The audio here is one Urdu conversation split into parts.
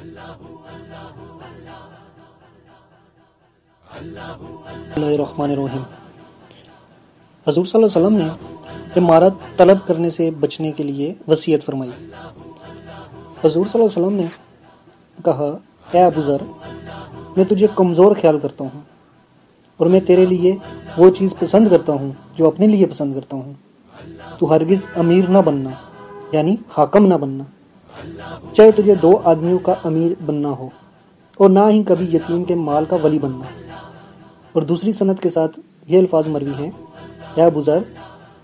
اللہ الرحمن الرحیم۔ حضور صلی اللہ علیہ وسلم نے امارت طلب کرنے سے بچنے کے لیے وصیت فرمائی۔ حضور صلی اللہ علیہ وسلم نے کہا، اے ابو ذر، میں تجھے کمزور خیال کرتا ہوں اور میں تیرے لیے وہ چیز پسند کرتا ہوں جو اپنے لیے پسند کرتا ہوں۔ تو ہرگز امیر نہ بننا، یعنی حاکم نہ بننا، چاہے تجھے 2 آدمیوں کا امیر بننا ہو، اور نہ ہی کبھی یتیم کے مال کا ولی بننا۔ اور دوسری سند کے ساتھ یہ الفاظ مروی ہیں، اے ابو ذر،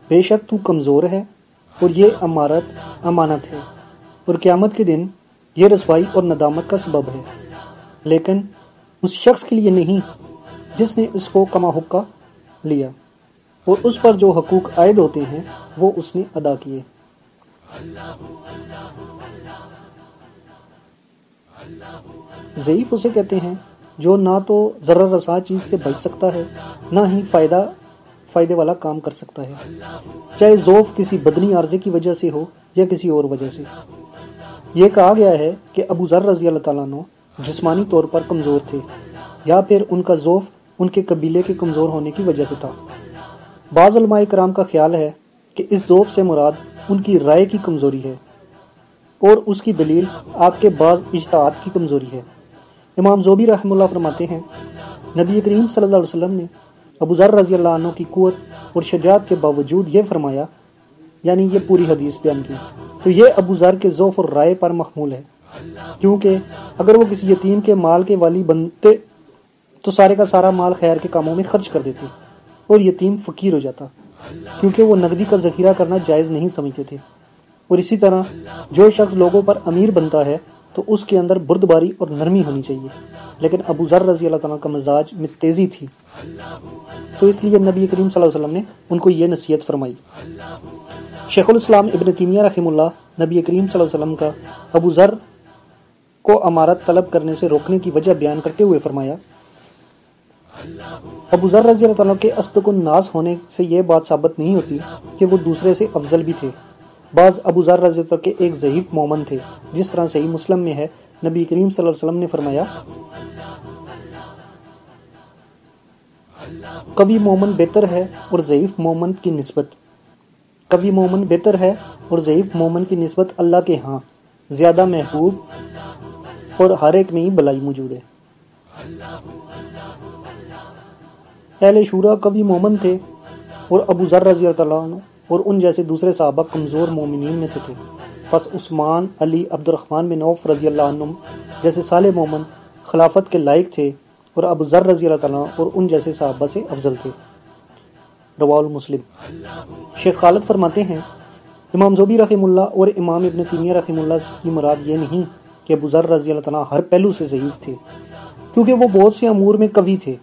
بے شک تو کمزور ہے اور یہ امارت امانت ہے، اور قیامت کے دن یہ رسوائی اور ندامت کا سبب ہے، لیکن اس شخص کے لیے نہیں جس نے اس کو کما حقہ لیا اور اس پر جو حقوق عائد ہوتے ہیں وہ اس نے ادا کیے۔ ضعیف اسے کہتے ہیں جو نہ تو ضرر رساں چیز سے بچ سکتا ہے، نہ ہی فائدے والا کام کر سکتا ہے، چاہے ضعف کسی بدنی عارضے کی وجہ سے ہو یا کسی اور وجہ سے۔ یہ کہا گیا ہے کہ ابو ذر رضی اللہ تعالیٰ عنہ جسمانی طور پر کمزور تھے، یا پھر ان کا ضعف ان کے قبیلے کے کمزور ہونے کی وجہ سے تھا۔ بعض علماء کرام کا خیال ہے کہ اس ضعف سے مراد ان کی رائے کی کمزوری ہے، اور اس کی دلیل آپ کے بعض اجتہاد کی کمزوری ہے۔ امام زوبی رحمہ اللہ فرماتے ہیں، نبی کریم صلی اللہ علیہ وسلم نے ابو ذر رضی اللہ عنہ کی قوت اور شجاعت کے باوجود یہ فرمایا، یعنی یہ پوری حدیث بیان کی، تو یہ ابو ذر کے ضعف اور رائے پر محمول ہے، کیونکہ اگر وہ کسی یتیم کے مال کے والی بنتے تو سارے کا سارا مال خیر کے کاموں میں خرچ کر دیتے اور یتیم فقیر ہو جاتا، کیونکہ وہ نقدی کا ذخیرہ کرنا جائز نہیں سمجھتے تھے۔ اور اسی طرح جو شخص لوگوں پر امیر بنتا ہے تو اس کے اندر بردباری اور نرمی ہونی چاہیے، لیکن ابو ذر رضی اللہ تعالیٰ کا مزاج میں تیزی تھی، تو اس لیے نبی کریم صلی اللہ علیہ وسلم نے ان کو یہ نصیحت فرمائی۔ شیخ الاسلام ابن تیمیہ رحمہ اللہ نبی کریم صلی اللہ علیہ وسلم کا ابو ذر کو امارت طلب کرنے سے روکنے کی وجہ بیان کرتے ہوئے فرمایا، ابو ذر رضی اللہ تعالیٰ کے اصدق الناس ہونے سے یہ بات ثابت نہیں ہوتی کہ وہ دوسرے سے افضل بھی تھے۔ بعض ابو ذر رضی اللہ کے ایک ضعیف مومن تھے، جس طرح صحیح مسلم میں ہے، نبی کریم صلی اللہ علیہ وسلم نے فرمایا، قوی مومن بہتر ہے اور ضعیف مومن کی نسبت اللہ کے ہاں زیادہ محبوب، اور ہر ایک میں ہی بلائی موجود ہے۔ اہل شورا قوی مومن تھے اور ابو ذر رضی اللہ عنہ اور ان جیسے دوسرے صحابہ کمزور مومنین میں سے تھے، پس عثمان، علی، عبد الرحمن بن عوف رضی اللہ عنہ جیسے صالح مومن خلافت کے لائق تھے، اور ابو ذر رضی اللہ تعالیٰ اور ان جیسے صحابہ سے افضل تھے۔ رواه مسلم۔ شیخ خالد فرماتے ہیں، امام زوبی رحمہ اللہ اور امام ابن تیمیہ رحمہ اللہ کی مراد یہ نہیں کہ ابو ذر رضی اللہ تعالیٰ ہر پہلو سے ضعیف تھے، کیونکہ وہ بہت سے امور میں قوی تھے۔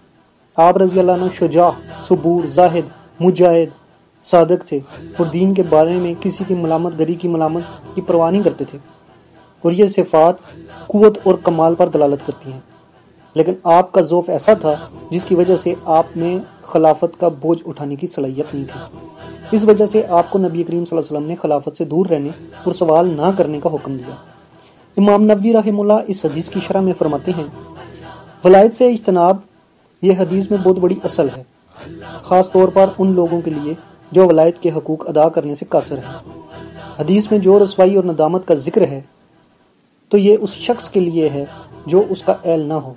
آپ رضی اللہ عنہ شجاع، صبور، زاہد، مجاہد، صادق تھے، اور دین کے بارے میں کسی کی ملامت گری کی ملامت کی پرواہ نہیں کرتے تھے، اور یہ صفات قوت اور کمال پر دلالت کرتی ہیں۔ لیکن آپ کا ضعف ایسا تھا جس کی وجہ سے آپ میں خلافت کا بوجھ اٹھانے کی صلاحیت نہیں تھی، اس وجہ سے آپ کو نبی کریم صلی اللہ علیہ وسلم نے خلافت سے دور رہنے اور سوال نہ کرنے کا حکم دیا۔ امام نووی رحمہ اللہ اس حدیث کی شرح میں فرماتے ہیں، ولایت سے اجتناب یہ حدیث میں بہت بڑی اصل ہے، خاص طور پر ان لوگوں کے لیے جو ولایت کے حقوق ادا کرنے سے قاصر ہیں۔ حدیث میں جو رسوائی اور ندامت کا ذکر ہے تو یہ اس شخص کے لیے ہے جو اس کا اہل نہ ہو،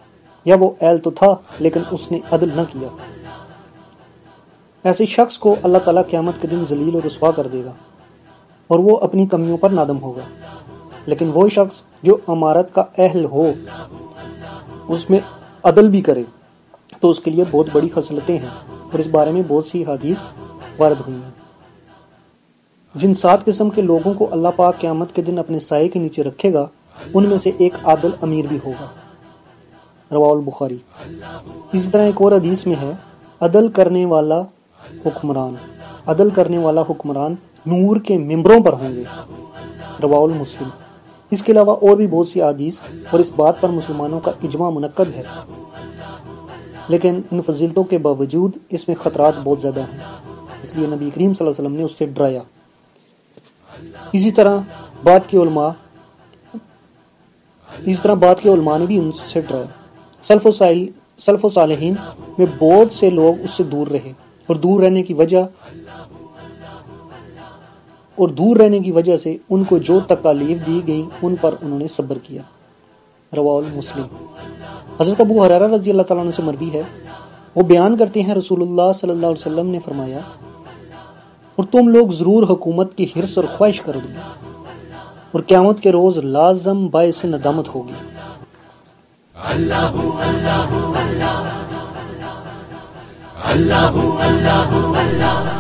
یا وہ اہل تو تھا لیکن اس نے عدل نہ کیا۔ ایسے شخص کو اللہ تعالیٰ قیامت کے دن ذلیل اور رسوا کر دے گا، اور وہ اپنی کمیوں پر نادم ہوگا۔ لیکن وہ شخص جو امارت کا اہل ہو، اس میں عدل بھی کرے، تو اس کے لیے بہت بڑی خصلتیں ہیں، اور اس بارے میں بہت سی حدیث وارد ہوئی ہیں۔ جن 7 قسم کے لوگوں کو اللہ پاک قیامت کے دن اپنے سائے کے نیچے رکھے گا، ان میں سے ایک عادل امیر بھی ہوگا۔ رواه البخاری۔ اسی طرح ایک اور حدیث میں ہے، عدل کرنے والا حکمران نور کے ممبروں پر ہوں گے۔ رواه المسلم۔ اس کے علاوہ اور بھی بہت سی احادیث اور اس بات پر مسلمانوں کا اجماع منعقد ہے، لیکن ان فضیلتوں کے باوجود اس میں خطرات بہت زیادہ ہیں، اس لیے نبی کریم صلی اللہ علیہ وسلم نے اس سے ڈرایا۔ اسی طرح بعد کے علماء اس طرح بعد کے علماء نے بھی ان سے ڈرایا۔ سلف و صالحین میں بہت سے لوگ اس سے دور رہے اور دور رہنے کی وجہ سے ان کو جو تکالیف دی گئیں ان پر انہوں نے صبر کیا۔ رواہ مسلم۔ حضرت ابو ہریرہ رضی اللہ تعالیٰ عنہ سے مروی ہے، وہ بیان کرتے ہیں رسول اللہ صلی اللہ علیہ وسلم نے فرمایا، اور تم لوگ ضرور حکومت کی حرص اور خواہش کرو گے اور قیامت کے روز لازم باعث ندامت ہوگی۔ اللہ اللہ اللہ اللہ اللہ اللہ